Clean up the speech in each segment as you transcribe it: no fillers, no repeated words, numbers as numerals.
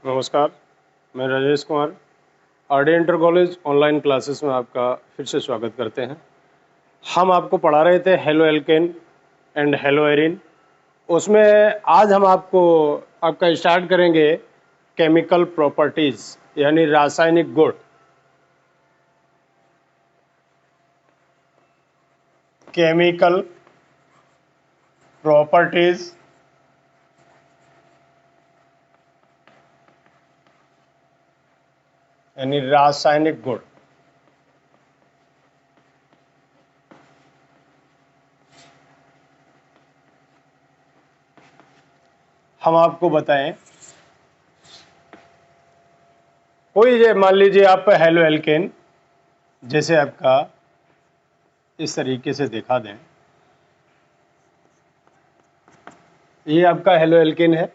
नमस्कार, मैं Rajesh Kumar RD inter college online classes में आपका फिर से स्वागत करते हैं। हम आपको पढ़ा रहे थे halo alkane and hello Erin. उसमें आज हम आपका स्टार्ट करेंगे केमिकल प्रॉपर्टीज यानी रासायनिक गुण। केमिकल प्रॉपर्टीज यानी रासायनिक गुण। हम आपको बताएं, कोई मान लीजिए आप हेलो एल्केन जैसे आपका इस तरीके से दिखा दें, ये आपका हेलो एल्केन है।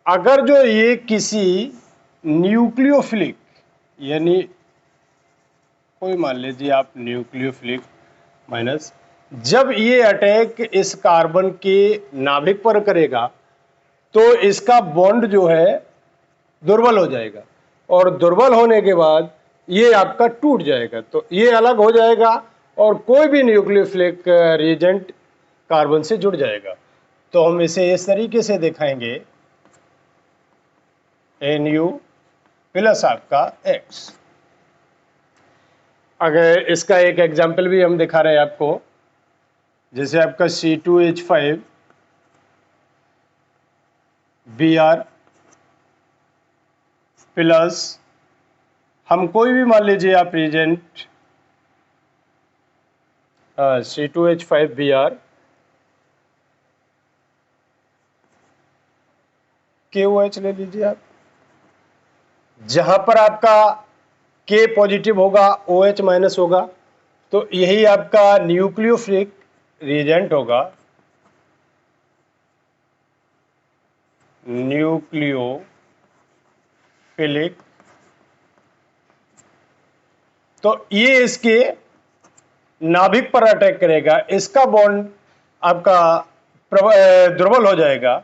अगर जो ये किसी न्यूक्लियोफिलिक यानी कोई मान लीजिए आप न्यूक्लियोफिलिक माइनस, जब ये अटैक इस कार्बन के नाभिक पर करेगा तो इसका बॉन्ड जो है दुर्बल हो जाएगा और दुर्बल होने के बाद ये आपका टूट जाएगा, तो ये अलग हो जाएगा और कोई भी न्यूक्लियोफिलिक रिएजेंट कार्बन से जुड़ जाएगा। तो हम इसे इस तरीके से दिखाएंगे, Nu प्लस आपका X। अगर इसका एक एग्जाम्पल भी हम दिखा रहे हैं आपको, जैसे आपका C2H5 Br प्लस, हम कोई भी मान लीजिए आप रिएजेंट C2H5 Br KOH ले लीजिए आप, जहां पर आपका K पॉजिटिव होगा OH माइनस होगा, तो यही आपका न्यूक्लियोफिलिक रिएजेंट होगा। न्यूक्लियोफिलिक, तो ये इसके नाभिक पर अटैक करेगा, इसका बॉन्ड आपका दुर्बल हो जाएगा,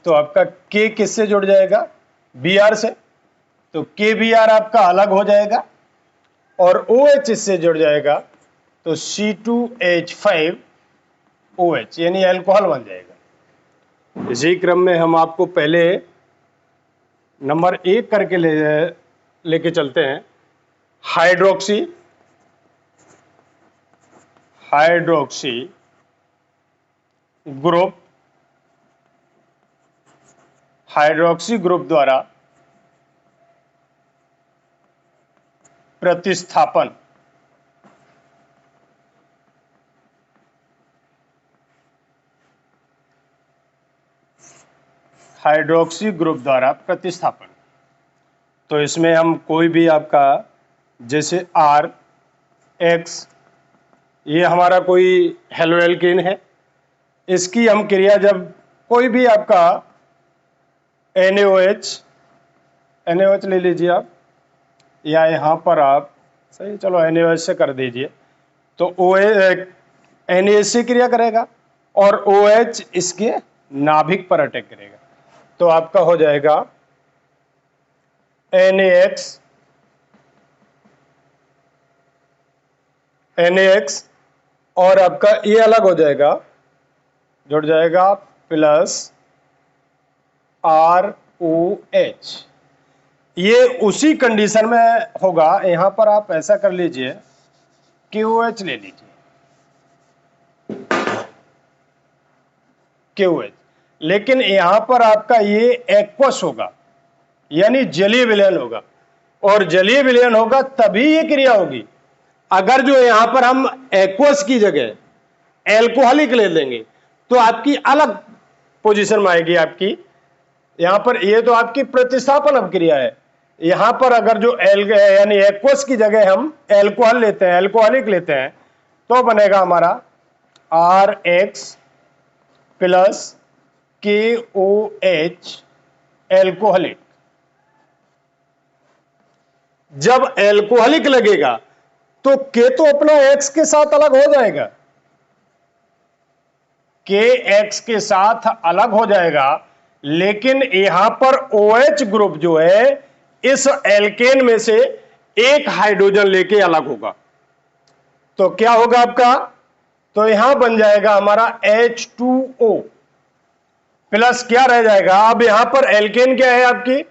तो आपका K किससे जुड़ जाएगा? Br से, तो KBr आपका अलग हो जाएगा और OH इससे जुड़ जाएगा, तो C2H5OH यानी अल्कोहल बन जाएगा। इसी क्रम में हम आपको पहले नंबर 1 करके लेके चलते हैं, हाइड्रोक्सी ग्रुप। हाइड्रोक्सी ग्रुप द्वारा प्रतिस्थापन। हाइड्रोक्सी ग्रुप द्वारा प्रतिस्थापन, तो इसमें हम कोई भी आपका जैसे R X, ये हमारा कोई हेलो एल्केन है, इसकी हम क्रिया जब कोई भी आपका NaOH ले लीजिए आप, या यहां पर आप सही, चलो NaOH से कर दीजिए, तो NaH से क्रिया करेगा और OH इसके नाभिक पर अटैक करेगा, तो आपका हो जाएगा NaX और आपका ये अलग हो जाएगा, जुड़ जाएगा प्लस ROH। ये उसी कंडीशन में होगा, यहां पर आप ऐसा कर लीजिए, KOH ले लीजिए, KOH, लेकिन यहां पर आपका ये एक्वस होगा यानी जलीय विलयन होगा, और जलीय विलयन होगा तभी ये क्रिया होगी। अगर जो यहां पर हम एक्वस की जगह एल्कोहलिक ले लेंगे तो आपकी अलग पोजीशन में आएगी आपकी। यहां पर ये तो आपकी प्रतिस्थापन अभिक्रिया है, यहां पर अगर जो यानी एक्वस की जगह हम एल्कोहल लेते हैं, एल्कोहलिक लेते हैं, तो बनेगा हमारा RX प्लस KOH एल्कोहलिक। जब एल्कोहलिक लगेगा तो K तो अपना X के साथ अलग हो जाएगा, K X के साथ अलग हो जाएगा, लेकिन यहां पर OH ग्रुप जो है इस एल्केन में से एक हाइड्रोजन लेके अलग होगा, तो क्या होगा आपका, तो यहां बन जाएगा हमारा H2O प्लस क्या रह जाएगा। अब यहां पर एल्केन क्या है आपकी,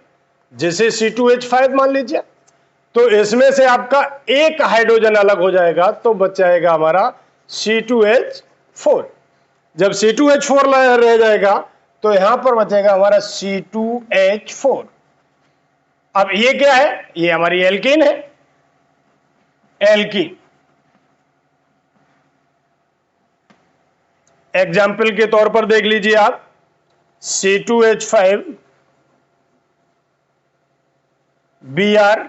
जैसे C2H5 मान लीजिए, तो इसमें से आपका एक हाइड्रोजन अलग हो जाएगा, तो बच जाएगा हमारा C2H4। जब C2H4 रह जाएगा तो यहां पर बचेगा हमारा C2H4। अब ये क्या है, ये हमारी एल्कीन है, एल्कीन। एग्जाम्पल के तौर पर देख लीजिए आप, C2H5 Br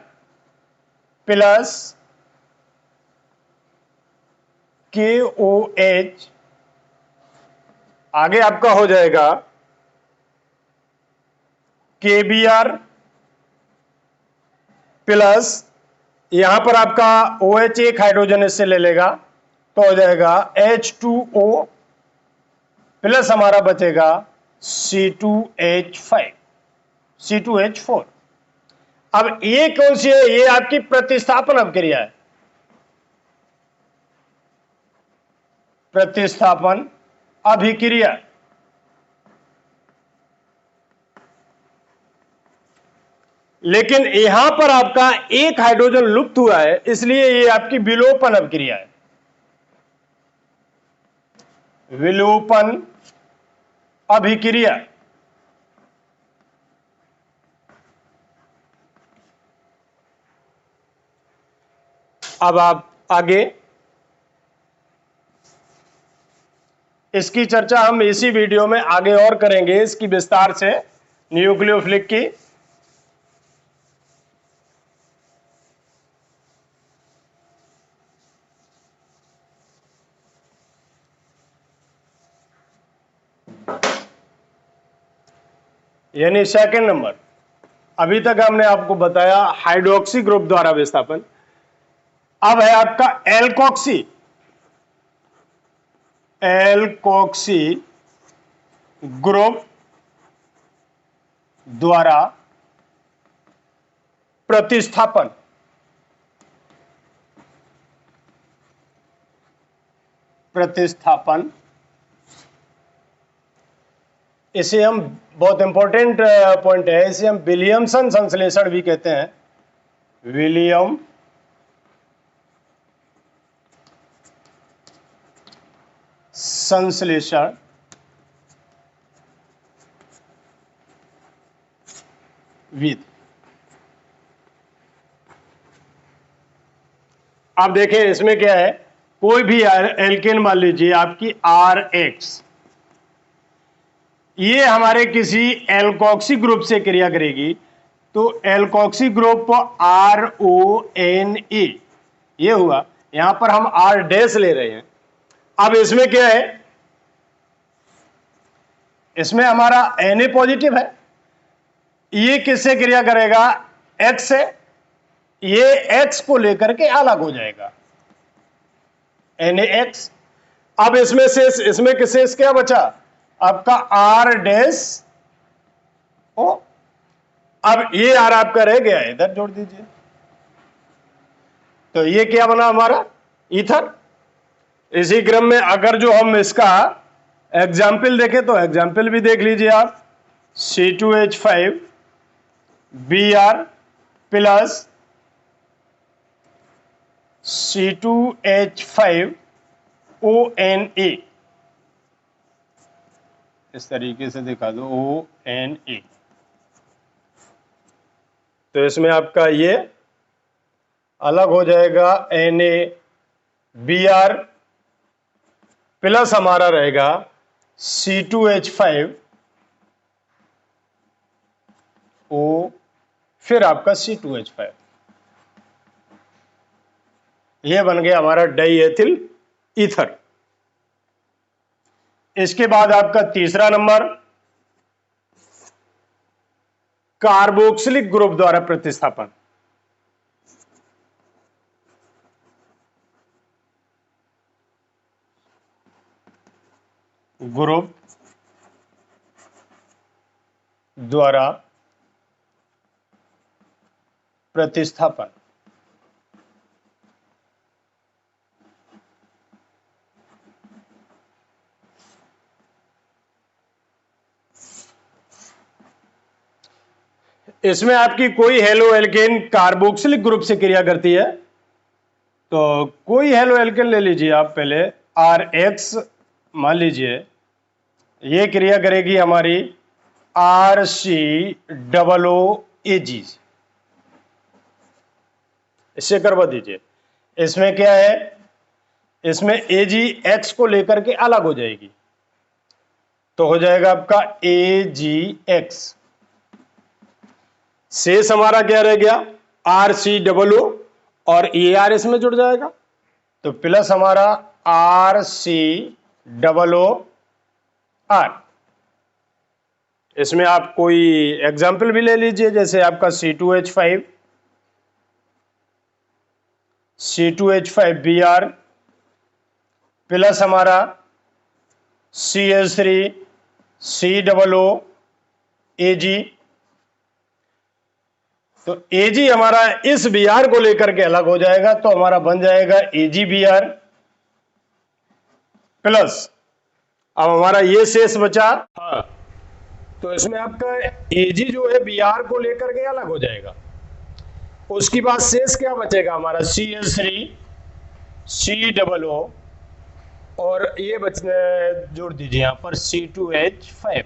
प्लस KOH, आगे आपका हो जाएगा KBr प्लस, यहां पर आपका OH एक हाइड्रोजन इससे ले लेगा, तो हो जाएगा H2O प्लस हमारा बचेगा C2H5, C2H4। अब ये कौन सी है, ये आपकी प्रतिस्थापन अभिक्रिया है, प्रतिस्थापन अभिक्रिया। लेकिन यहां पर आपका एक हाइड्रोजन लुप्त हुआ है, इसलिए ये आपकी विलोपन अभिक्रिया है, विलोपन अभिक्रिया। अब आप आगे इसकी चर्चा हम इसी वीडियो में आगे और करेंगे, इसकी विस्तार से, न्यूक्लियोफिलिक की। यानी सेकंड नंबर, अभी तक हमने आपको बताया हाइड्रोक्सी ग्रुप द्वारा विस्थापन। अब है आपका एल्कोक्सी, एल्कोक्सी ग्रुप द्वारा प्रतिस्थापन। प्रतिस्थापन, इसे हम, बहुत इंपॉर्टेंट पॉइंट है, इसे हम विलियमसन संश्लेषण भी कहते हैं, विलियम संश्लेषण विधि। आप देखें इसमें क्या है, कोई भी एल्केन मान लीजिए आपकी RH, ये हमारे किसी एल्कोक्सी ग्रुप से क्रिया करेगी, तो एल्कोक्सी ग्रुप RONA, ये हुआ, यहां पर हम R डैश ले रहे हैं। अब इसमें क्या है, इसमें हमारा Na पॉजिटिव है, ये किससे क्रिया करेगा, X से, ये X को लेकर के अलग हो जाएगा, NaX। अब इसमें शेष, इसमें शेष क्या बचा आपका R डैश O। अब ये R आपका रह गया, इधर जोड़ दीजिए, तो ये क्या बना हमारा, ईथर। इसी क्रम में अगर जो हम इसका एग्जाम्पल देखें, तो एग्जाम्पल भी देख लीजिए आप, C2H5 Br plus C2H5 ONA, इस तरीके से दिखा दो, ONA। तो इसमें आपका ये अलग हो जाएगा, NaBr प्लस हमारा रहेगा C2H5O, फिर आपका C2H5, ये बन गया हमारा डाईएथिल ईथर। इसके बाद आपका तीसरा नंबर, कार्बोक्सिलिक ग्रुप द्वारा प्रतिस्थापन। ग्रुप द्वारा प्रतिस्थापन। इसमें आपकी कोई हेलो एल्केन कार्बोक्सिलिक ग्रुप से क्रिया करती है, तो कोई हेलो एल्केन ले लीजिए आप पहले, RH मान लीजिए, ये क्रिया करेगी हमारी RCOOAG। इससे करवा दीजिए। इसमें क्या है, इसमें AgX को लेकर के अलग हो जाएगी, तो हो जाएगा आपका AgX। शेष हमारा क्या रह गया, RCOO और AR इसमें जुड़ जाएगा, तो प्लस हमारा RCOOR। इसमें आप कोई एग्जाम्पल भी ले लीजिए, जैसे आपका C2H5Br प्लस हमारा CH3COOAG। तो Ag हमारा इस Br को लेकर के अलग हो जाएगा, तो हमारा बन जाएगा AgBr प्लस, अब हमारा ये शेष बचा, हाँ, तो इसमें आपका Ag जो है Br को लेकर के अलग हो जाएगा। उसके बाद शेष क्या बचेगा हमारा, CH3COO और ये बचने जोड़ दीजिए यहां पर C2H5,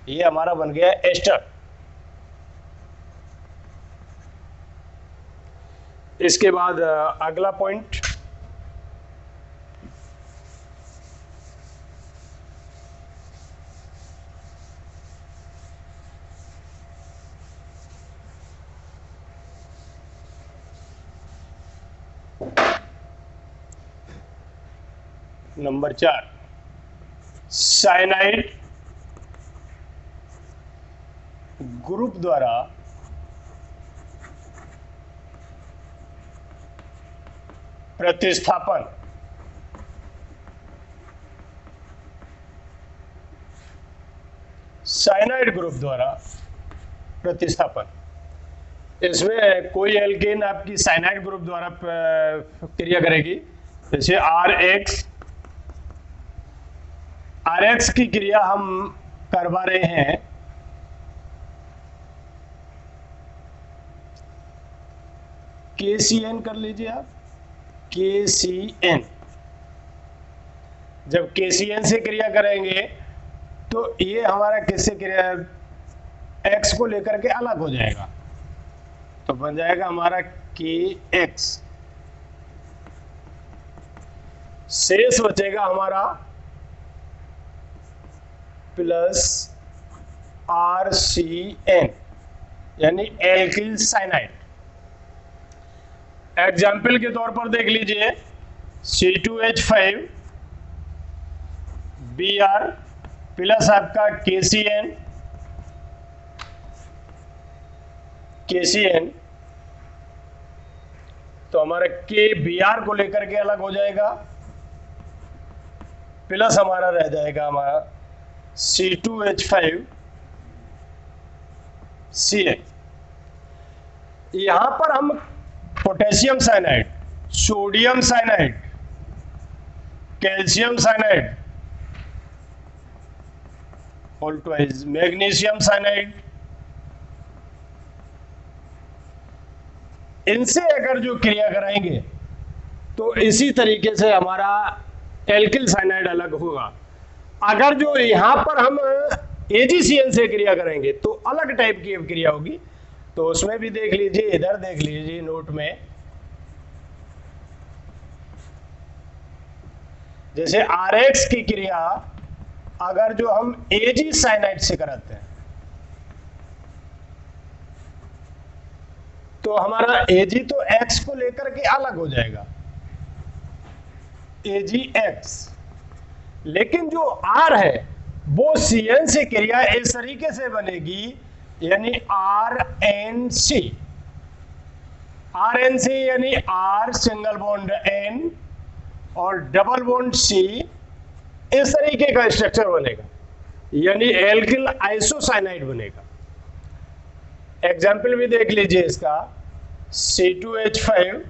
ये हमारा बन गया एस्टर। इसके बाद अगला पॉइंट, नंबर 4, साइनाइड ग्रुप द्वारा प्रतिस्थापन। साइनाइड ग्रुप द्वारा प्रतिस्थापन, इसमें कोई एल्केन आपकी साइनाइड ग्रुप द्वारा क्रिया करेगी, जैसे RX की क्रिया हम करवा रहे हैं, KCN कर लीजिए आप, KCN। जब KCN से क्रिया करेंगे तो ये हमारा किससे क्रिया, X को लेकर के अलग हो जाएगा, तो बन जाएगा हमारा KX। शेष बचेगा हमारा प्लस RCN, यानी एल्किल साइनाइड। एग्जाम्पल के तौर पर देख लीजिए, C2H5Br प्लस आपका KCN, तो हमारा KBr को लेकर के अलग हो जाएगा, प्लस हमारा रह जाएगा हमारा C2H5Cl। यहां पर हम potassium cyanide, sodium cyanide, calcium cyanide, magnesium cyanide, इनसे अगर जो क्रिया कराएंगे तो इसी तरीके से हमारा एल्किल साइनाइड अलग होगा। अगर जो यहां पर हम AgCN से क्रिया करेंगे तो अलग टाइप की क्रिया होगी, तो उसमें भी देख लीजिए, इधर देख लीजिए नोट में, जैसे RX की क्रिया अगर जो हम Ag साइनाइड से कराते हैं तो हमारा Ag तो X को लेकर के अलग हो जाएगा, AgX, लेकिन जो R है वो CN से क्रिया इस तरीके से बनेगी, यानी RNC यानी R सिंगल बॉन्ड N और डबल बॉन्ड C, इस तरीके का स्ट्रक्चर बनेगा, यानी एल्किल आइसोसाइनाइड बनेगा। एग्जाम्पल भी देख लीजिए इसका, C2H5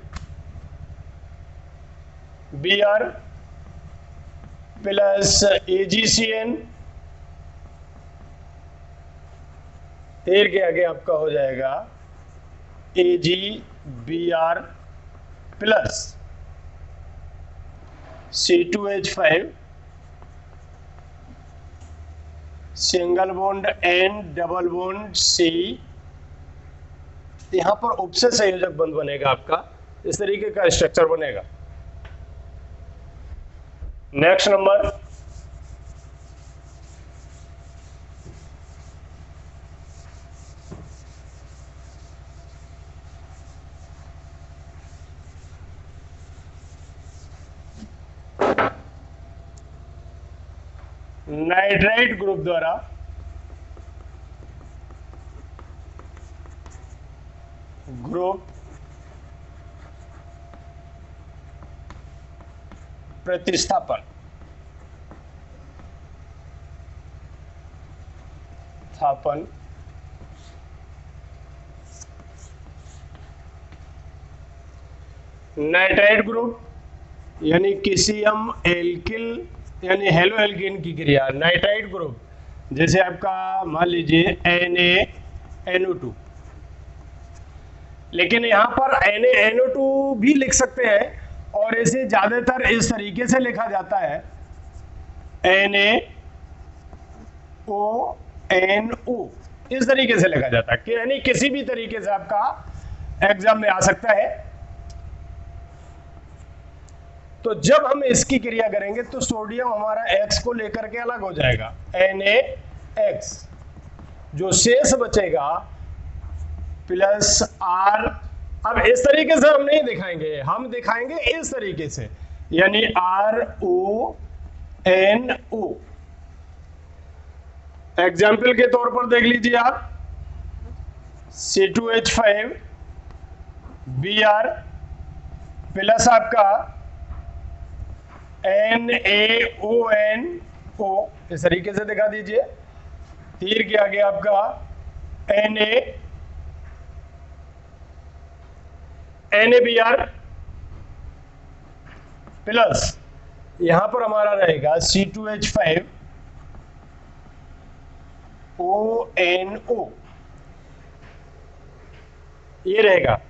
Br प्लस AgCN, तेर के आगे आपका हो जाएगा AgBr plus C2H5 single bond N double bond C, यहां पर उपसे संयोजक बंध बनेगा आपका, इस तरीके का स्ट्रक्चर बनेगा। नेक्स्ट नंबर, नाइट्राइट ग्रुप द्वारा ग्रुप प्रतिस्थापन नाइट्राइट ग्रुप यानी किसी हम एल्किल यानी हेलो एल्केन की क्रिया, नाइट्राइट ग्रुप जैसे आपका मान लीजिए NaNO2, लेकिन यहां पर NaNO2 भी लिख सकते हैं और इसे ज्यादातर इस तरीके से लिखा जाता है NaONO, इस तरीके से लिखा जाता है कि यानी किसी भी तरीके से आपका एग्जाम में आ सकता है। तो जब हम इसकी क्रिया करेंगे तो सोडियम हमारा X को लेकर के अलग हो जाएगा NaX, जो शेष बचेगा प्लस R। अब इस तरीके से हम नहीं दिखाएंगे, हम दिखाएंगे इस तरीके से, यानी RONO। एग्जाम्पल के तौर पर देख लीजिए आप, C2H5 Br प्लस आपका NaONO, इस तरीके से दिखा दीजिए, तीर के आगे आपका NaBr प्लस यहां पर हमारा रहेगा C2H5 ONO, ये रहेगा।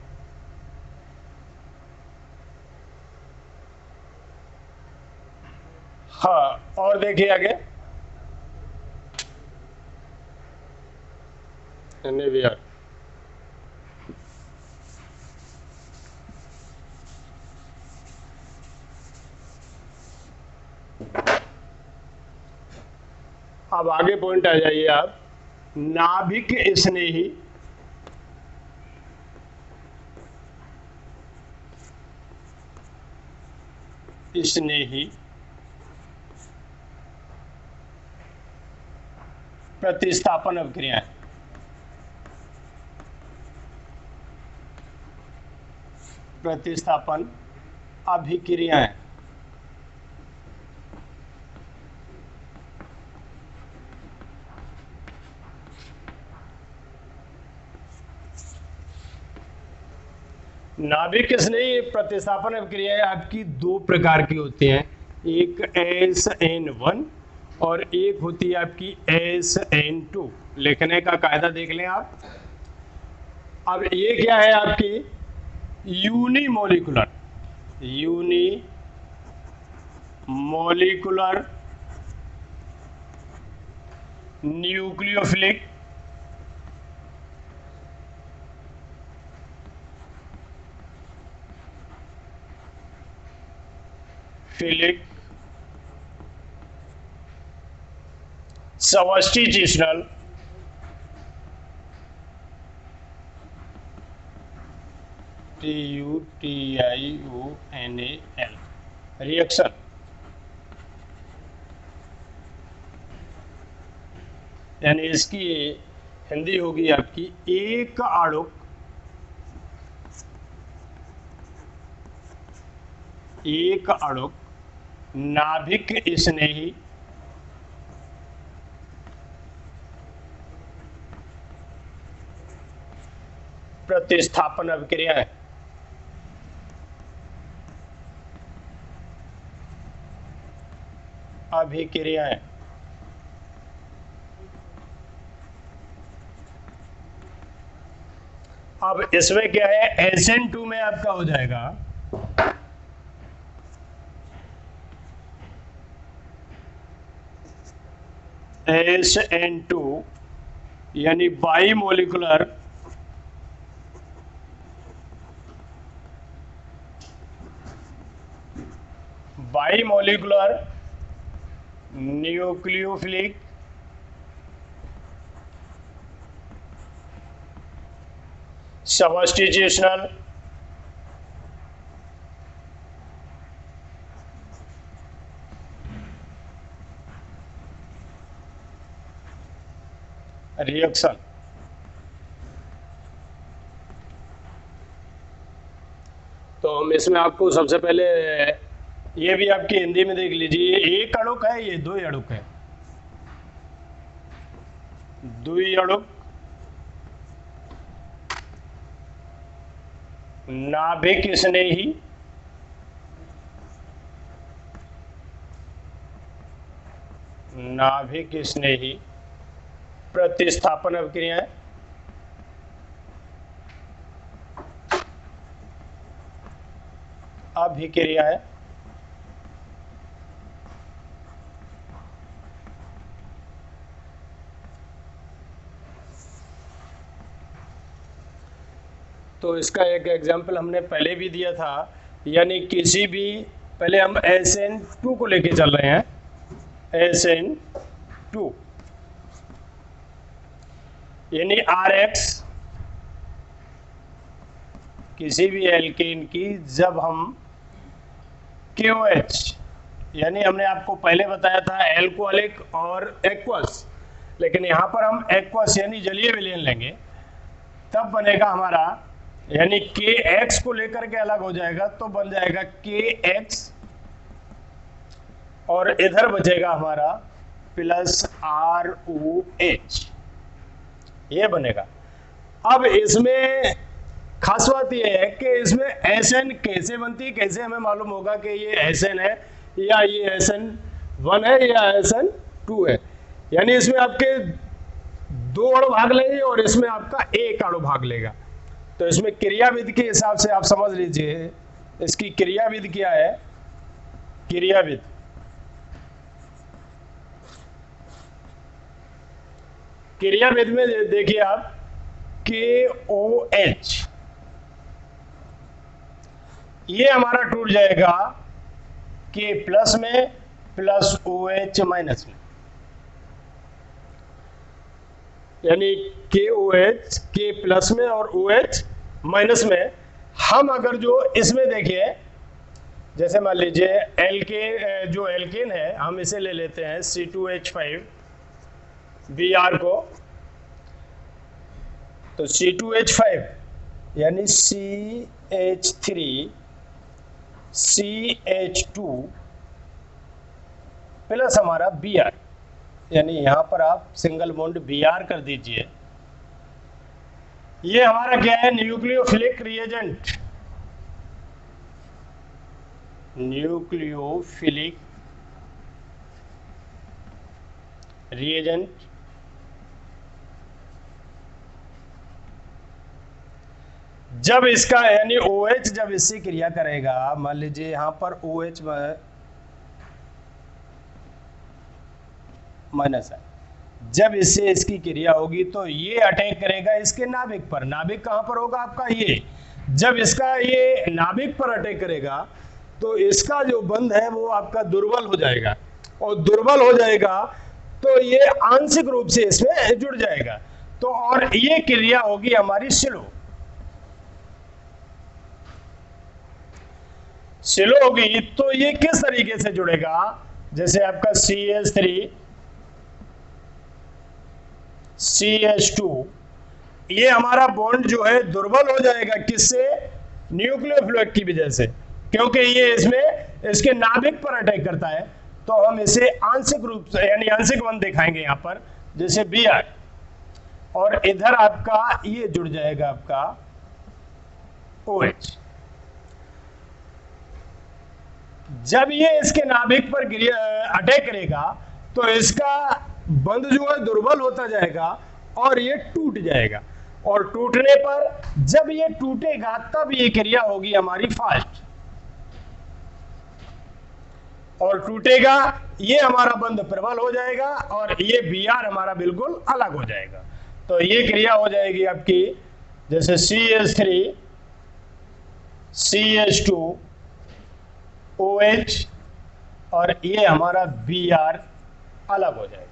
हाँ, और देखिए आगे NaBr, अब आगे पॉइंट आ जाइए आप, नाभिक स्नेही प्रतिस्थापन अभिक्रियाएं, प्रतिस्थापन अभिक्रियाएं, नाभिक स्नेही प्रतिस्थापन अभिक्रियाएं आपकी दो प्रकार की होती हैं, एक SN1 और एक होती है आपकी SN2। लिखने का कायदा देख लें आप। अब ये क्या है आपकी यूनिमोलिकुलर न्यूक्लियोफिलिक सबस्टिट्यूशनल TUTIONAL रिएक्शन, यानी इसकी हिंदी होगी आपकी एक अणुक नाभिक स्नेही प्रतिस्थापन अभिक्रियाएं। अभिक्रियाएं अब इसमें क्या है, SN2 में आपका हो जाएगा SN2 यानी बाईमोलिकुलर न्यूक्लियोफिलिक सबस्टिट्यूशनल रिएक्शन। तो हम इसमें आपको सबसे पहले ये भी आपकी हिंदी में देख लीजिए, एक अणुक है, ये दो अणुक है, दुई अणुक नाभिक स्नेही प्रतिस्थापन अभिक्रियाएं। अभिक्रियाएं तो इसका एक एग्जाम्पल हमने पहले भी दिया था, यानी किसी भी, पहले हम SN2 को लेके चल रहे हैं, SN2 यानी RH किसी भी एल्केन की जब हम KOH, यानी हमने आपको पहले बताया था एल्कोहलिक और एक्वस, लेकिन यहां पर हम एक्वस यानी जलीय विलयन लेंगे, तब बनेगा हमारा, यानी KX को लेकर के अलग हो जाएगा तो बन जाएगा KX और इधर बचेगा हमारा प्लस ROH, ये बनेगा। अब इसमें खास बात यह है कि इसमें SN कैसे बनती है, कैसे हमें मालूम होगा कि ये SN है या ये SN1 है या SN2 है। यानी इसमें आपके दो अणु भाग लेंगे और इसमें आपका एक अणु भाग लेगा। तो इसमें क्रियाविधि के हिसाब से आप समझ लीजिए, इसकी क्रियाविधि क्या है। क्रियाविधि में देखिए आप KOH, ये हमारा टूट जाएगा K प्लस में प्लस OH माइनस में, यानी KOH K प्लस में और OH माइनस में। हम अगर जो इसमें देखिए, जैसे मान लीजिए जो एल्केन है, हम इसे ले लेते हैं C2H5 Br को, तो C2H5 यानी CH3CH2 प्लस हमारा Br, यानी यहां पर आप सिंगल बॉन्ड Br कर दीजिए। ये हमारा क्या है, न्यूक्लियोफिलिक रिएजेंट, जब इसका यानी OH जब इससे क्रिया करेगा, मान लीजिए यहां पर OH माइनस है, जब इससे इसकी क्रिया होगी तो ये अटैक करेगा इसके नाभिक पर। नाभिक कहां पर होगा आपका, ये। जब इसका ये नाभिक पर अटैक करेगा तो इसका जो बंध है वो आपका दुर्बल हो जाएगा, और दुर्बल हो जाएगा तो ये आंशिक रूप से इसमें जुड़ जाएगा। तो और ये क्रिया होगी हमारी स्लो होगी। तो ये किस तरीके से जुड़ेगा, जैसे आपका CH3CH2, ये हमारा बॉन्ड जो है दुर्बल हो जाएगा, किससे, न्यूक्लियोफिलिक की वजह से, क्योंकि ये इसमें इसके नाभिक पर अटैक करता है। तो हम इसे आंशिक रूप से यानी आंशिक बंध दिखाएंगे यहां पर, जैसे Br, और इधर आपका ये जुड़ जाएगा आपका OH। जब ये इसके नाभिक पर अटैक करेगा तो इसका बंध जो है दुर्बल होता जाएगा और ये टूट जाएगा, और टूटने पर जब ये टूटेगा तब ये क्रिया होगी हमारी फास्ट, और टूटेगा ये हमारा बंध प्रबल हो जाएगा और ये Br हमारा बिल्कुल अलग हो जाएगा। तो ये क्रिया हो जाएगी आपकी जैसे CH3 CH2 OH और ये हमारा Br अलग हो जाएगा।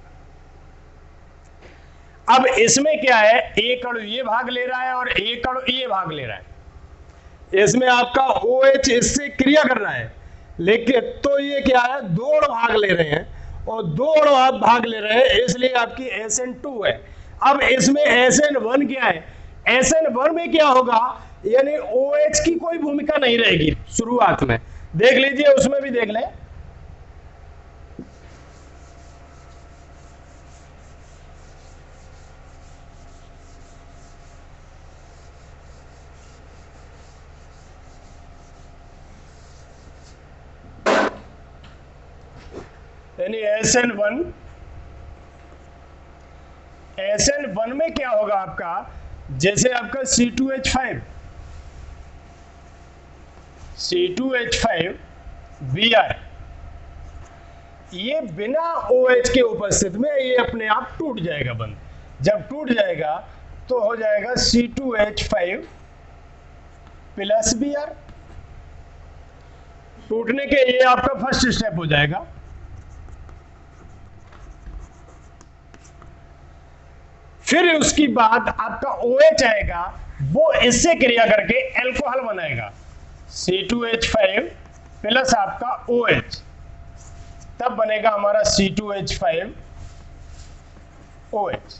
अब इसमें क्या है, एक अणु ये भाग ले रहा है और एक अणु ये भाग ले रहा है। इसमें आपका OH इससे क्रिया कर रहा है, लेकिन तो ये क्या है, दो अणु भाग ले रहे हैं, और दो अणु आप भाग ले रहे हैं, इसलिए आपकी SN2 है। अब इसमें SN1 क्या है, SN1 में क्या होगा, यानी OH की कोई भूमिका नहीं रहेगी शुरुआत में। देख लीजिए, उसमें भी देख लें। यानी SN1 में क्या होगा आपका, जैसे आपका C2H5 Br, ये बिना OH के उपस्थित में ये अपने आप टूट जाएगा बंध। जब टूट जाएगा तो हो जाएगा C2H5 प्लस Br। टूटने के ये आपका फर्स्ट स्टेप हो जाएगा। फिर उसकी बाद आपका OH आएगा, वो इससे क्रिया करके एल्कोहल बनाएगा, C2H5 प्लस आपका OH, तब बनेगा हमारा C2H5 OH।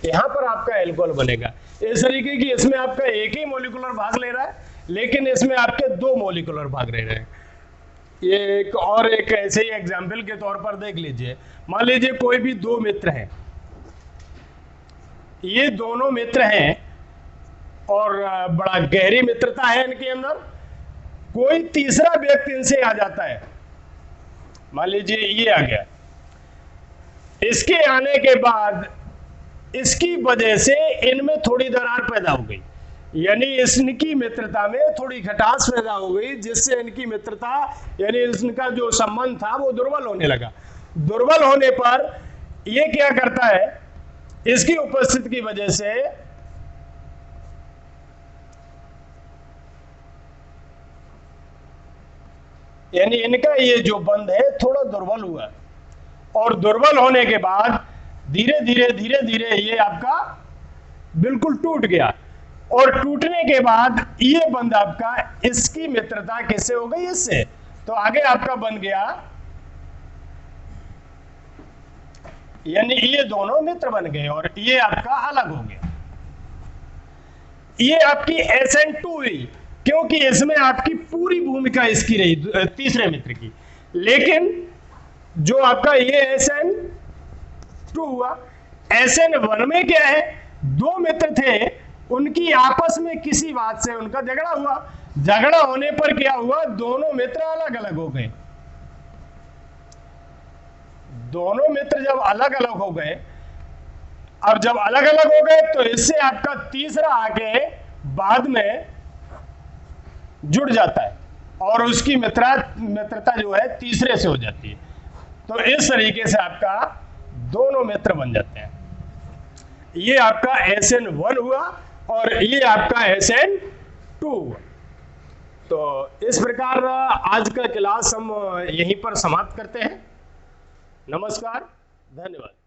यहां पर आपका एल्कोहल बनेगा। इस तरीके की इसमें आपका एक ही मोलिकुलर भाग ले रहा है, लेकिन इसमें आपके दो मोलिकुलर भाग ले रहे हैं। ये एक ऐसे ही एग्जाम्पल के तौर पर देख लीजिए। मान लीजिए कोई भी दो मित्र हैं, ये दोनों मित्र हैं और बड़ा गहरी मित्रता है इनके अंदर। कोई तीसरा व्यक्ति इनसे आ जाता है, मान लीजिए ये आ गया। इसके आने के बाद इसकी वजह से इनमें थोड़ी दरार पैदा हो गई, यानी इनकी मित्रता में थोड़ी खटास पैदा हो गई, जिससे इनकी मित्रता यानी इनका जो संबंध था वो दुर्बल होने लगा। दुर्बल होने पर ये क्या करता है, इसकी उपस्थिति की वजह से यानी इनका ये जो बंध है थोड़ा दुर्बल हुआ, और दुर्बल होने के बाद धीरे धीरे ये आपका बिल्कुल टूट गया, और टूटने के बाद ये बंध आपका इसकी मित्रता किससे हो गई, इससे। तो आगे आपका बन गया, यानी ये दोनों मित्र बन गए और ये आपका अलग हो गया। ये आपकी SN2 हुई, क्योंकि इसमें आपकी पूरी भूमिका इसकी रही तीसरे मित्र की। लेकिन जो आपका ये SN2 हुआ, SN1 में क्या है, दो मित्र थे, उनकी आपस में किसी बात से उनका झगड़ा हुआ। झगड़ा होने पर क्या हुआ, दोनों मित्र अलग अलग हो गए। दोनों मित्र जब अलग अलग हो गए, अब जब अलग अलग हो गए तो इससे आपका तीसरा आके बाद में जुड़ जाता है और उसकी मित्रता जो है तीसरे से हो जाती है। तो इस तरीके से आपका दोनों मित्र बन जाते हैं। ये आपका SN1 हुआ और ये आपका SN2 हुआ। तो इस प्रकार आज का क्लास हम यहीं पर समाप्त करते हैं। नमस्कार, धन्यवाद।